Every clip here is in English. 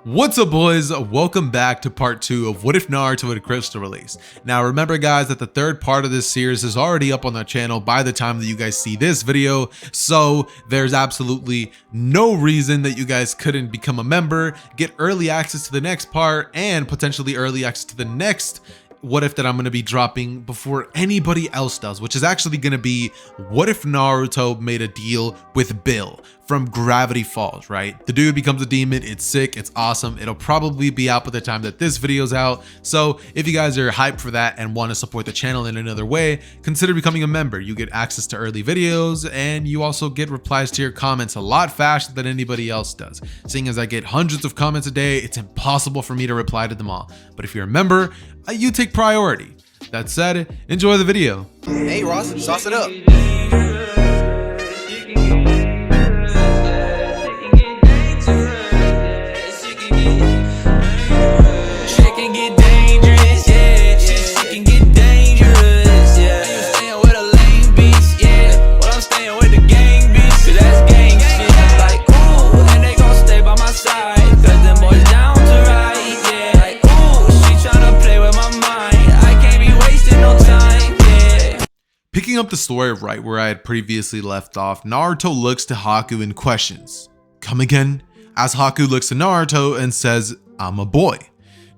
What's up, boys? Welcome back to part 2 of What If Naruto had Crystal release. Now remember guys that the third part of this series is already up on the channel by the time that you guys see this video, so there's absolutely no reason that you guys couldn't become a member, get early access to the next part, and potentially early access to the next What If that I'm going to be dropping before anybody else does, which is actually going to be what if Naruto made a deal with Bill from Gravity Falls, right? The dude becomes a demon. It's sick. It's awesome. It'll probably be out by the time that this video's out. So if you guys are hyped for that and want to support the channel in another way, consider becoming a member. You get access to early videos and you also get replies to your comments a lot faster than anybody else does. Seeing as I get hundreds of comments a day, it's impossible for me to reply to them all. But if you're a member, you take priority. That said, enjoy the video. Hey Ross, sauce it up. Picking up the story right where I had previously left off, Naruto looks to Haku and questions, "Come again?" As Haku looks to Naruto and says, "I'm a boy."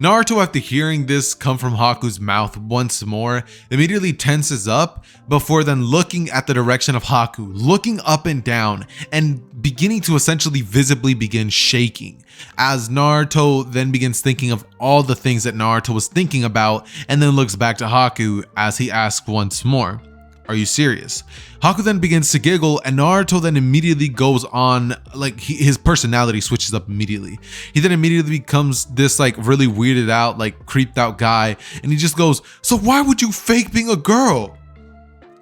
Naruto, after hearing this come from Haku's mouth once more, immediately tenses up before then looking at the direction of Haku, looking up and down and beginning to essentially visibly begin shaking. As Naruto then begins thinking of all the things that Naruto was thinking about and then looks back to Haku as he asks once more, "Are you serious?" Haku then begins to giggle and Naruto then immediately goes on, like his personality switches up immediately. He then immediately becomes this like really weirded out, like creeped out guy, and he just goes, "So why would you fake being a girl?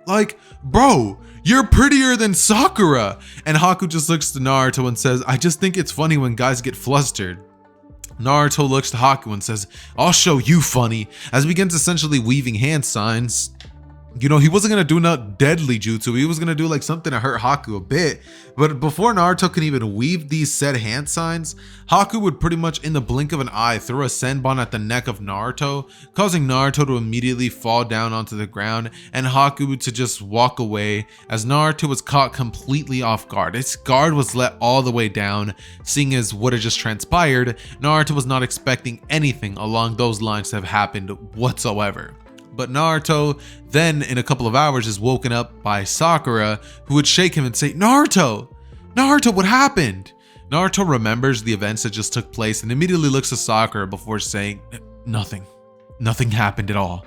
Like, bro, you're prettier than Sakura." And Haku just looks to Naruto and says, "I just think it's funny when guys get flustered." Naruto looks to Haku and says, "I'll show you funny," as he begins essentially weaving hand signs. You know, he wasn't going to do no deadly jutsu. He was going to do like something to hurt Haku a bit. But before Naruto can even weave these said hand signs, Haku would pretty much in the blink of an eye throw a senbon at the neck of Naruto, causing Naruto to immediately fall down onto the ground and Haku to just walk away as Naruto was caught completely off guard. His guard was let all the way down, seeing as what had just transpired, Naruto was not expecting anything along those lines to have happened whatsoever. But Naruto then in a couple of hours is woken up by Sakura, who would shake him and say, Naruto, what happened?" Naruto remembers the events that just took place and immediately looks to Sakura before saying, Nothing happened at all.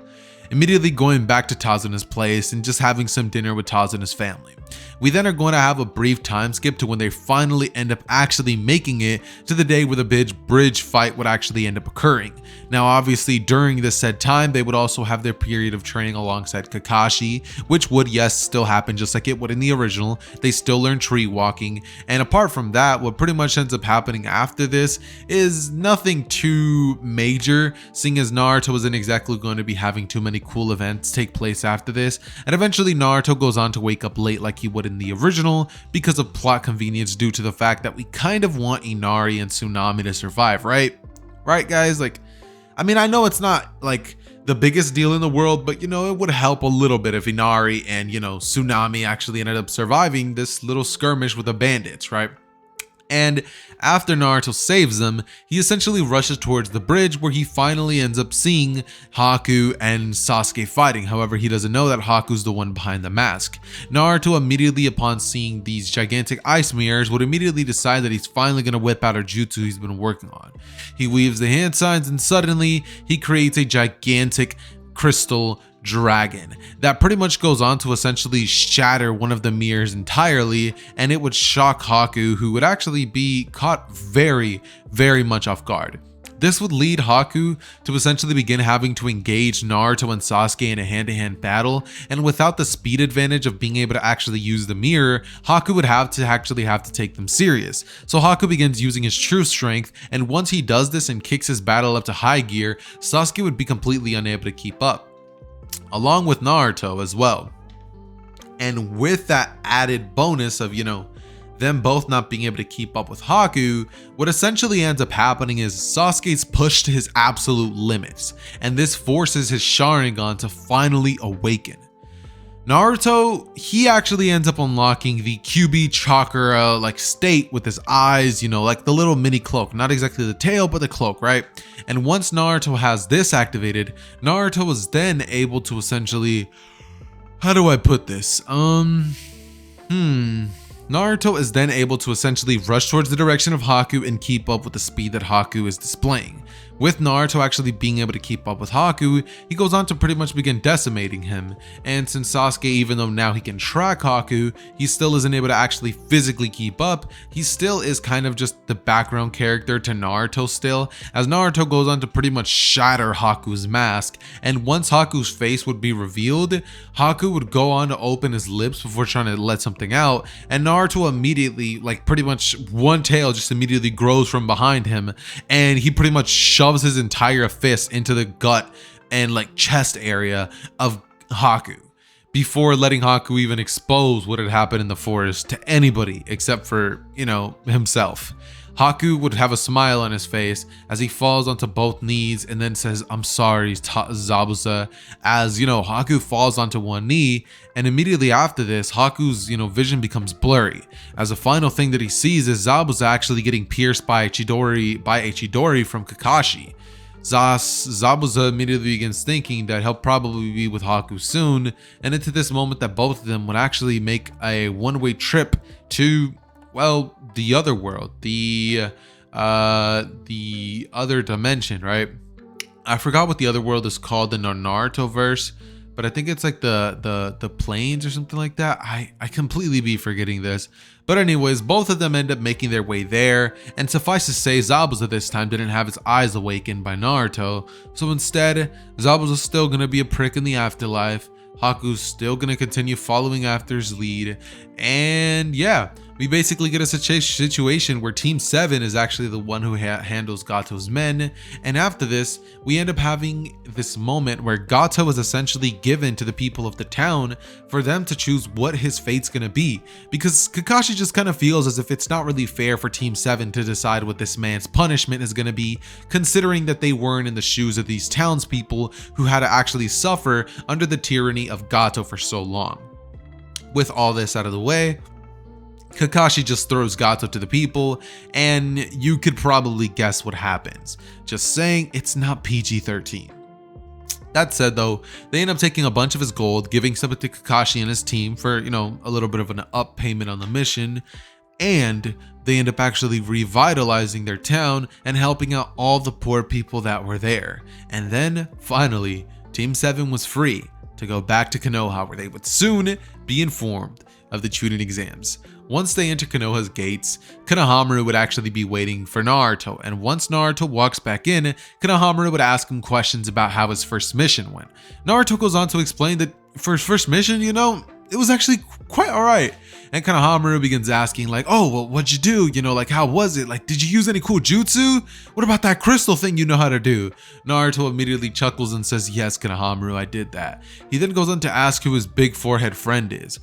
Immediately going back to Tazuna's place and just having some dinner with Tazuna's family. We then are going to have a brief time skip to when they finally end up actually making it to the day where the bridge fight would actually end up occurring. Now obviously during this said time they would also have their period of training alongside Kakashi, which would yes still happen just like it would in the original. They still learn tree walking, and apart from that what pretty much ends up happening after this is nothing too major, seeing as Naruto isn't exactly going to be having too many cool events take place after this, and eventually Naruto goes on to wake up late like he would in the original because of plot convenience due to the fact that we kind of want Inari and Tsunami to survive, right guys? Like, I mean, I know it's not like the biggest deal in the world, but you know, it would help a little bit if Inari and, you know, Tsunami actually ended up surviving this little skirmish with the bandits, right? And after Naruto saves them, he essentially rushes towards the bridge where he finally ends up seeing Haku and Sasuke fighting. However, he doesn't know that Haku's the one behind the mask. Naruto immediately upon seeing these gigantic ice mirrors would immediately decide that he's finally going to whip out a jutsu he's been working on. He weaves the hand signs and suddenly he creates a gigantic crystal dragon that pretty much goes on to essentially shatter one of the mirrors entirely, and it would shock Haku, who would actually be caught very much off guard. This would lead Haku to essentially begin having to engage Naruto and Sasuke in a hand-to-hand battle, and without the speed advantage of being able to actually use the mirror, Haku would have to take them serious. So Haku begins using his true strength, and once he does this and kicks his battle up to high gear, Sasuke would be completely unable to keep up, along with Naruto as well. And with that added bonus of, you know, them both not being able to keep up with Haku, what essentially ends up happening is Sasuke's pushed to his absolute limits, and this forces his Sharingan to finally awaken. Naruto, he actually ends up unlocking the QB chakra like state with his eyes, you know, like the little mini cloak, not exactly the tail, but the cloak, right? And once Naruto has this activated, Naruto is then able to essentially, how do I put this? Naruto is then able to essentially rush towards the direction of Haku and keep up with the speed that Haku is displaying. With Naruto actually being able to keep up with Haku, he goes on to pretty much begin decimating him. And since Sasuke, even though now he can track Haku, he still isn't able to actually physically keep up. He still is kind of just the background character to Naruto still, as Naruto goes on to pretty much shatter Haku's mask. And once Haku's face would be revealed, Haku would go on to open his lips before trying to let something out, and Naruto immediately, like pretty much one tail just immediately grows from behind him, and he pretty much shoves his entire fist into the gut and like chest area of Haku before letting Haku even expose what had happened in the forest to anybody except for, you know, himself. Haku would have a smile on his face as he falls onto both knees and then says, "I'm sorry, Zabuza," as, you know, Haku falls onto one knee, and immediately after this, Haku's, you know, vision becomes blurry, as the final thing that he sees is Zabuza actually getting pierced by a Chidori from Kakashi. Zabuza immediately begins thinking that he'll probably be with Haku soon, and into this moment that both of them would actually make a one-way trip to, well, the other world, the other dimension, right? I forgot what the other world is called in the Naruto verse, but I think it's like the plains or something like that. I completely be forgetting this. But anyways, both of them end up making their way there, and suffice to say, Zabuza this time didn't have his eyes awakened by Naruto, so instead, Zabuza's still gonna be a prick in the afterlife. Haku's still gonna continue following after his lead, and yeah, we basically get a situation where Team 7 is actually the one who handles Gato's men, and after this, we end up having this moment where Gato is essentially given to the people of the town for them to choose what his fate's gonna be, because Kakashi just kind of feels as if it's not really fair for Team 7 to decide what this man's punishment is gonna be, considering that they weren't in the shoes of these townspeople who had to actually suffer under the tyranny of Gato for so long. With all this out of the way, Kakashi just throws Gato to the people, and you could probably guess what happens. Just saying, it's not PG-13. That said though, they end up taking a bunch of his gold, giving some to Kakashi and his team for, you know, a little bit of an up payment on the mission, and they end up actually revitalizing their town and helping out all the poor people that were there. And then, finally, Team 7 was free to go back to Konoha, where they would soon be informed of the Chunin exams. Once they enter Konoha's gates, Konohamaru would actually be waiting for Naruto, and once Naruto walks back in, Konohamaru would ask him questions about how his first mission went. Naruto goes on to explain that for his first mission, you know, it was actually quite alright. And Konohamaru begins asking like, "Oh, well, what'd you do? You know, like, how was it? Like, did you use any cool jutsu? What about that crystal thing you know how to do?" Naruto immediately chuckles and says, "Yes, Konohamaru, I did that." He then goes on to ask who his big forehead friend is.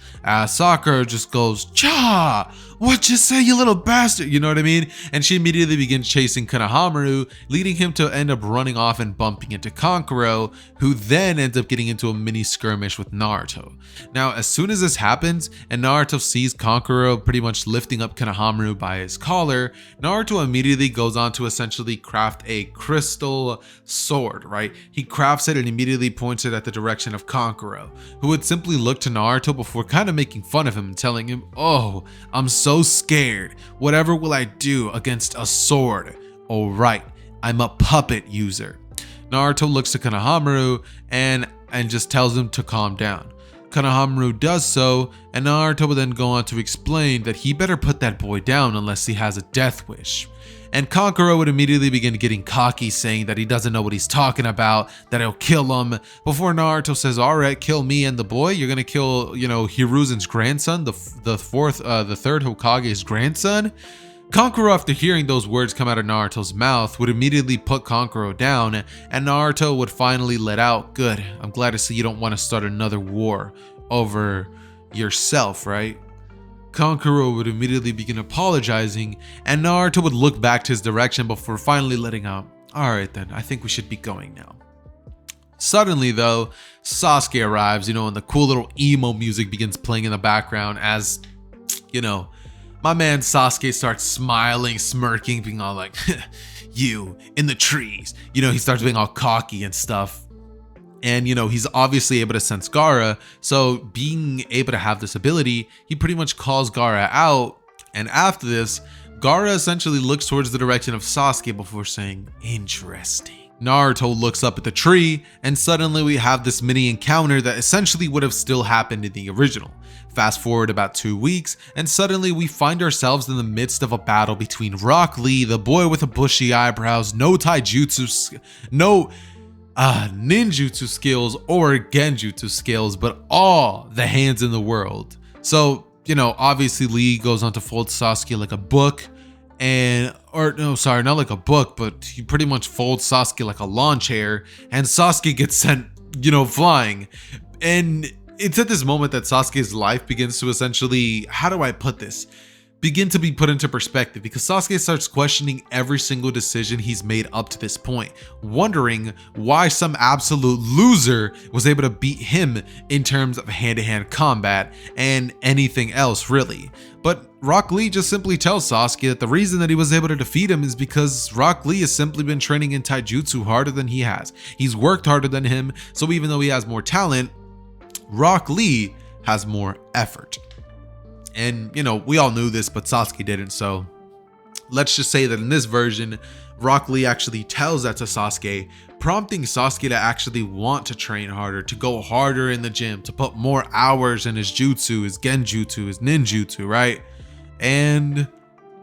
Sakura just goes, "Cha! What'd you say, you little bastard?" You know what I mean? And she immediately begins chasing Konohamaru, leading him to end up running off and bumping into Kankuro, who then ends up getting into a mini skirmish with Naruto. Now, as soon as this happens, and Naruto sees Kankuro pretty much lifting up Konohamaru by his collar, Naruto immediately goes on to essentially craft a crystal sword, right? He crafts it and immediately points it at the direction of Kankuro, who would simply look to Naruto before kind of making fun of him and telling him, "Oh, I'm so scared. Whatever will I do against a sword? Oh right, I'm a puppet user." Naruto looks to Konohamaru and just tells him to calm down. Konohamaru does so, and Naruto will then go on to explain that he better put that boy down unless he has a death wish. And Kankuro would immediately begin getting cocky, saying that he doesn't know what he's talking about, that he'll kill him, before Naruto says, "Alright, kill me and the boy? You're gonna kill, you know, Hiruzen's grandson, the third Hokage's grandson?" Kankuro, after hearing those words come out of Naruto's mouth, would immediately put Kankuro down, and Naruto would finally let out, "Good, I'm glad to see you don't want to start another war over yourself, right?" Kankuro would immediately begin apologizing, and Naruto would look back to his direction before finally letting out, "Alright then, I think we should be going now." Suddenly though, Sasuke arrives, and the cool little emo music begins playing in the background as, my man Sasuke starts smiling, smirking, being all like, "You in the trees." He starts being all cocky and stuff. And, he's obviously able to sense Gaara. So being able to have this ability, he pretty much calls Gaara out. And after this, Gaara essentially looks towards the direction of Sasuke before saying, "Interesting." Naruto looks up at the tree, and suddenly we have this mini encounter that essentially would have still happened in the original. Fast forward about 2 weeks, and suddenly we find ourselves in the midst of a battle between Rock Lee, the boy with the bushy eyebrows, no taijutsu, no ninjutsu skills or genjutsu skills, but all the hands in the world. So, obviously Lee goes on to fold Sasuke like a book, not like a book, but he pretty much folds Sasuke like a lawn chair, and Sasuke gets sent, flying. And it's at this moment that Sasuke's life begins to essentially, how do I put this? Begin to be put into perspective, because Sasuke starts questioning every single decision he's made up to this point, wondering why some absolute loser was able to beat him in terms of hand-to-hand combat and anything else really. But Rock Lee just simply tells Sasuke that the reason that he was able to defeat him is because Rock Lee has simply been training in taijutsu harder than he has. He's worked harder than him, so even though he has more talent, Rock Lee has more effort. And, we all knew this, but Sasuke didn't. So let's just say that in this version, Rock Lee actually tells that to Sasuke, prompting Sasuke to actually want to train harder, to go harder in the gym, to put more hours in his jutsu, his genjutsu, his ninjutsu, right? And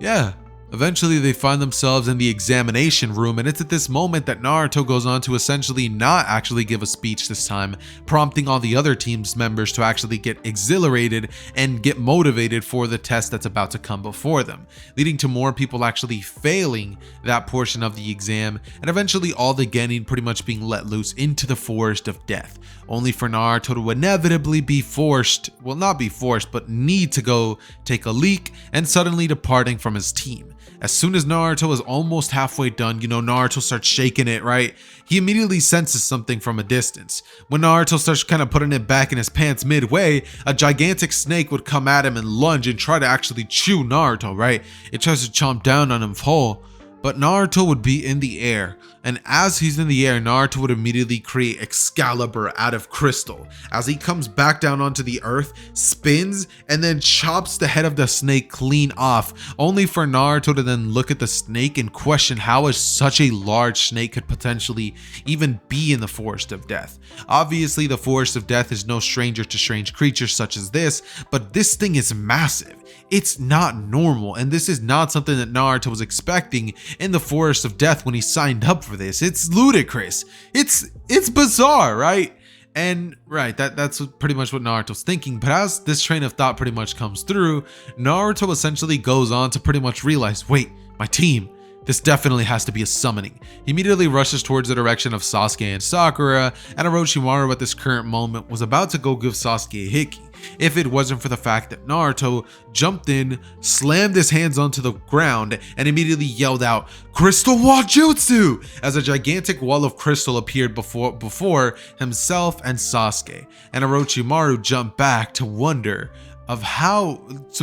yeah, eventually they find themselves in the examination room, and it's at this moment that Naruto goes on to essentially not actually give a speech this time, prompting all the other team's members to actually get exhilarated and get motivated for the test that's about to come before them, leading to more people actually failing that portion of the exam, and eventually all the genin pretty much being let loose into the forest of death, only for Naruto to inevitably be forced, well, not be forced, but need to go take a leak, and suddenly departing from his team. As soon as Naruto is almost halfway done, Naruto starts shaking it, right? He immediately senses something from a distance. When Naruto starts kind of putting it back in his pants midway, a gigantic snake would come at him and lunge and try to actually chew Naruto, right? It tries to chomp down on him whole, but Naruto would be in the air. And as he's in the air, Naruto would immediately create Excalibur out of crystal. As he comes back down onto the earth, spins, and then chops the head of the snake clean off, only for Naruto to then look at the snake and question how such a large snake could potentially even be in the Forest of Death. Obviously, the Forest of Death is no stranger to strange creatures such as this, but this thing is massive. It's not normal, and this is not something that Naruto was expecting in the Forest of Death when he signed up for this. It's ludicrous. It's bizarre, right? And right, that's pretty much what Naruto's thinking. But as this train of thought pretty much comes through, Naruto essentially goes on to pretty much realize, wait, my team, this definitely has to be a summoning. He immediately rushes towards the direction of Sasuke and Sakura, and Orochimaru at this current moment was about to go give Sasuke a hickey, if it wasn't for the fact that Naruto jumped in, slammed his hands onto the ground, and immediately yelled out, "Crystal Wall Jutsu!" as a gigantic wall of crystal appeared before himself and Sasuke. And Orochimaru jumped back to wonder of how,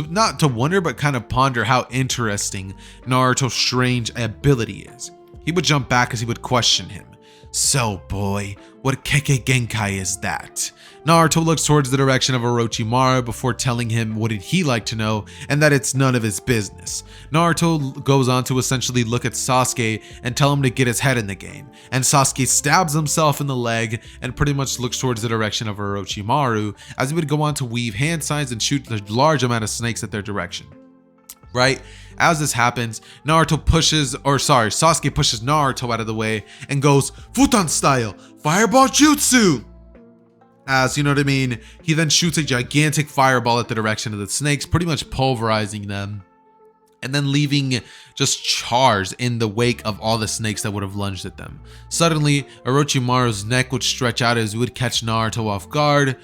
not to wonder, but kind of ponder how interesting Naruto's strange ability is. He would jump back as he would question him. "So boy, what Kekkei Genkai is that?" Naruto looks towards the direction of Orochimaru before telling him what did he like to know, and that it's none of his business. Naruto goes on to essentially look at Sasuke and tell him to get his head in the game, and Sasuke stabs himself in the leg and pretty much looks towards the direction of Orochimaru as he would go on to weave hand signs and shoot a large amount of snakes at their direction. Right? As this happens, Sasuke pushes Naruto out of the way and goes, "Futon style, fireball jutsu!" As, you know what I mean, he then shoots a gigantic fireball at the direction of the snakes, pretty much pulverizing them, and then leaving just chars in the wake of all the snakes that would have lunged at them. Suddenly, Orochimaru's neck would stretch out as he would catch Naruto off guard,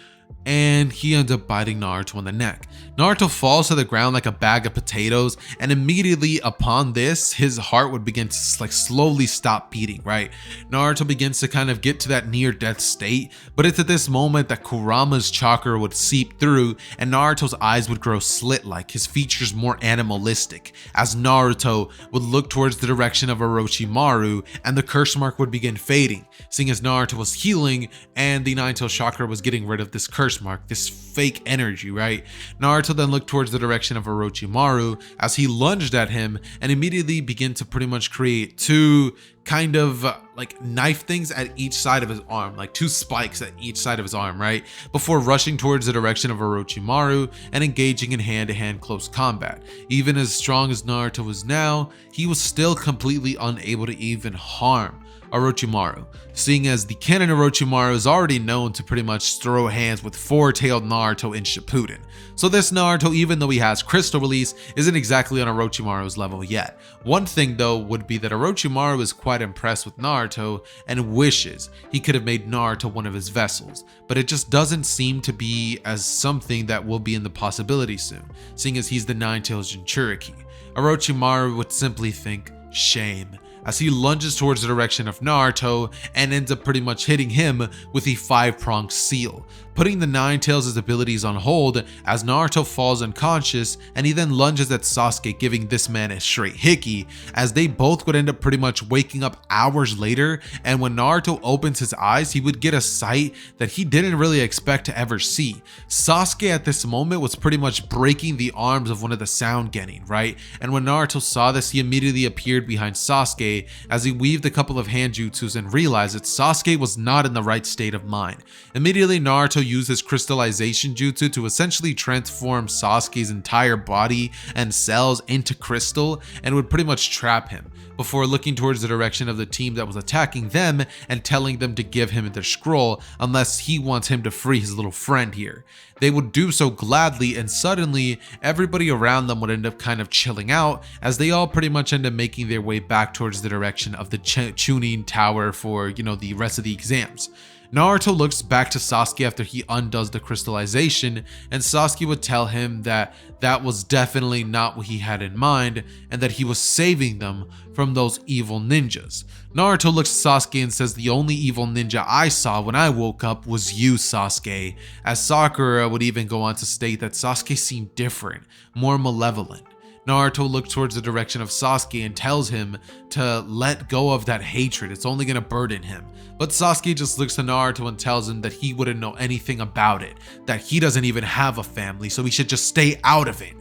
and he ends up biting Naruto on the neck. Naruto falls to the ground like a bag of potatoes, and immediately upon this, his heart would begin to slowly stop beating, right? Naruto begins to kind of get to that near death state, but it's at this moment that Kurama's chakra would seep through and Naruto's eyes would grow slit-like, his features more animalistic, as Naruto would look towards the direction of Orochimaru and the curse mark would begin fading, seeing as Naruto was healing and the Nine-Tailed chakra was getting rid of this curse mark, this fake energy, right? Naruto then looked towards the direction of Orochimaru as he lunged at him and immediately began to pretty much create two kind of like knife things at each side of his arm, like two spikes at each side of his arm, right? Before rushing towards the direction of Orochimaru and engaging in hand-to-hand close combat. Even as strong as Naruto was now, he was still completely unable to even harm Orochimaru, seeing as the canon Orochimaru is already known to pretty much throw hands with four-tailed Naruto in Shippuden. So this Naruto, even though he has crystal release, isn't exactly on Orochimaru's level yet. One thing though would be that Orochimaru is quite impressed with Naruto and wishes he could have made Naruto one of his vessels, but it just doesn't seem to be as something that will be in the possibility soon, seeing as he's the Nine-Tailed Jinchuriki. Orochimaru would simply think, shame, as he lunges towards the direction of Naruto and ends up pretty much hitting him with the 5-pronged seal, putting the Nine-Tails' abilities on hold as Naruto falls unconscious, and he then lunges at Sasuke, giving this man a straight hickey, as they both would end up pretty much waking up hours later, and when Naruto opens his eyes, he would get a sight that he didn't really expect to ever see. Sasuke at this moment was pretty much breaking the arms of one of the Sound Genin, right? And when Naruto saw this, he immediately appeared behind Sasuke as he weaved a couple of hand jutsus and realized that Sasuke was not in the right state of mind. Immediately, Naruto used his crystallization jutsu to essentially transform Sasuke's entire body and cells into crystal and would pretty much trap him, before looking towards the direction of the team that was attacking them and telling them to give him their scroll unless he wants him to free his little friend here. They would do so gladly, and suddenly everybody around them would end up kind of chilling out as they all pretty much end up making their way back towards the direction of the Chunin Tower for, the rest of the exams. Naruto looks back to Sasuke after he undoes the crystallization, and Sasuke would tell him that that was definitely not what he had in mind and that he was saving them from those evil ninjas. Naruto looks at Sasuke and says, the only evil ninja I saw when I woke up was you, Sasuke, as Sakura would even go on to state that Sasuke seemed different, more malevolent. Naruto looks towards the direction of Sasuke and tells him to let go of that hatred, it's only going to burden him. But Sasuke just looks to Naruto and tells him that he wouldn't know anything about it, that he doesn't even have a family, so he should just stay out of it.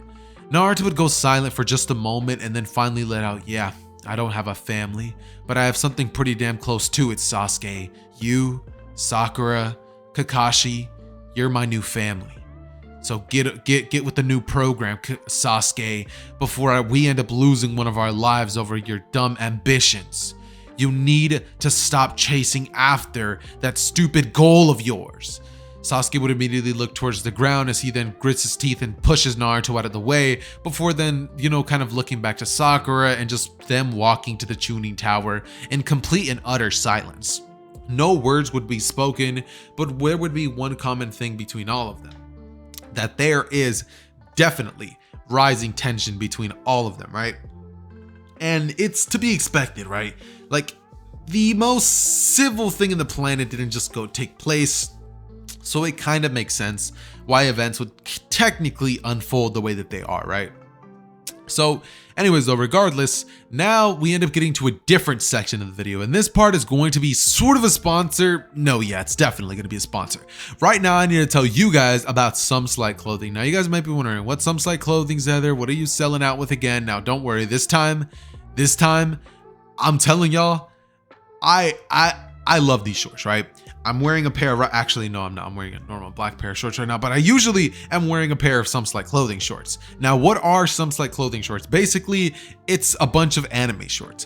Naruto would go silent for just a moment and then finally let out, yeah, I don't have a family, but I have something pretty damn close to it, Sasuke. You, Sakura, Kakashi, you're my new family. So get with the new program, Sasuke, before we end up losing one of our lives over your dumb ambitions. You need to stop chasing after that stupid goal of yours. Sasuke would immediately look towards the ground as he then grits his teeth and pushes Naruto out of the way, before then, kind of looking back to Sakura and just them walking to the Chunin Tower in complete and utter silence. No words would be spoken, but there would be one common thing between all of them. That there is definitely rising tension between all of them, right? And it's to be expected, right? Like, the most civil thing in the planet didn't just go take place, so it kind of makes sense why events would technically unfold the way that they are, right? So anyways though, regardless, now we end up getting to a different section of the video, and this part is going to be sort of a sponsor. No, yeah, it's definitely going to be a sponsor. Right now I need to tell you guys about Some Slight Clothing. Now you guys might be wondering, what Some Slight Clothing's Heather? What are you selling out with again? Now don't worry, this time I'm telling y'all, I love these shorts, right? I'm wearing a pair of, actually no I'm not, I'm wearing a normal black pair of shorts right now, but I usually am wearing a pair of Some Slight Clothing shorts. Now what are Some Slight Clothing shorts? Basically, it's a bunch of anime shorts.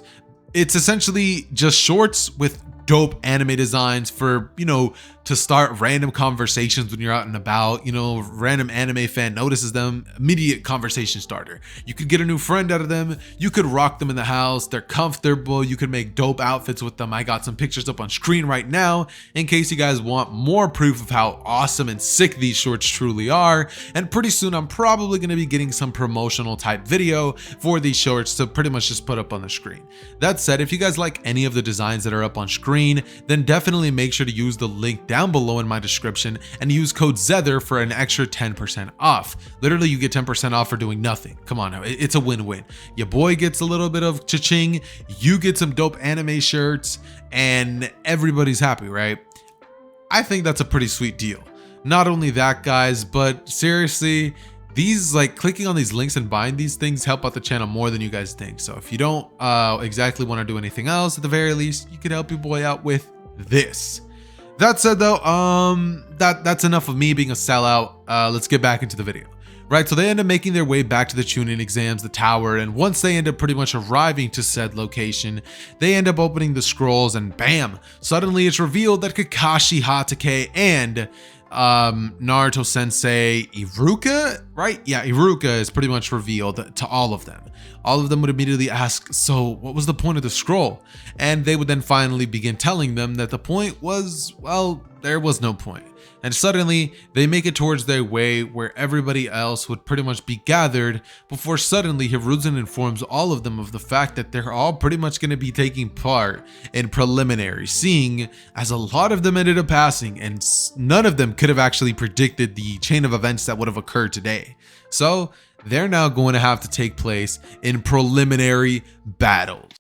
It's essentially just shorts with dope anime designs for, to to start random conversations when you're out and about. You know, random anime fan notices them, immediate conversation starter. You could get a new friend out of them. You could rock them in the house. They're comfortable. You could make dope outfits with them. I got some pictures up on screen right now in case you guys want more proof of how awesome and sick these shorts truly are. And pretty soon I'm probably going to be getting some promotional type video for these shorts to pretty much just put up on the screen. That said, if you guys like any of the designs that are up on screen, then definitely make sure to use the link down below in my description and use code ZETHER for an extra 10% off. Literally, you get 10% off for doing nothing. Come on now, it's a win-win. Your boy gets a little bit of cha-ching, you get some dope anime shirts, and everybody's happy, right? I think that's a pretty sweet deal. Not only that, guys, but seriously, these, like, clicking on these links and buying these things help out the channel more than you guys think. So if you don't exactly want to do anything else, at the very least, you could help your boy out with this. That said though, that's enough of me being a sellout. Let's get back into the video. Right, so they end up making their way back to the Chunin exams, the tower, and once they end up pretty much arriving to said location, they end up opening the scrolls and bam, suddenly it's revealed that Kakashi Hatake and Naruto sensei Iruka, right? Yeah, Iruka is pretty much revealed to all of them. All of them would immediately ask, so what was the point of the scroll? And they would then finally begin telling them that the point was, well, there was no point. And suddenly they make it towards their way where everybody else would pretty much be gathered before suddenly Hiruzen informs all of them of the fact that they're all pretty much going to be taking part in preliminary, seeing as a lot of them ended up passing and none of them could have actually predicted the chain of events that would have occurred today. So they're now going to have to take place in preliminary battles.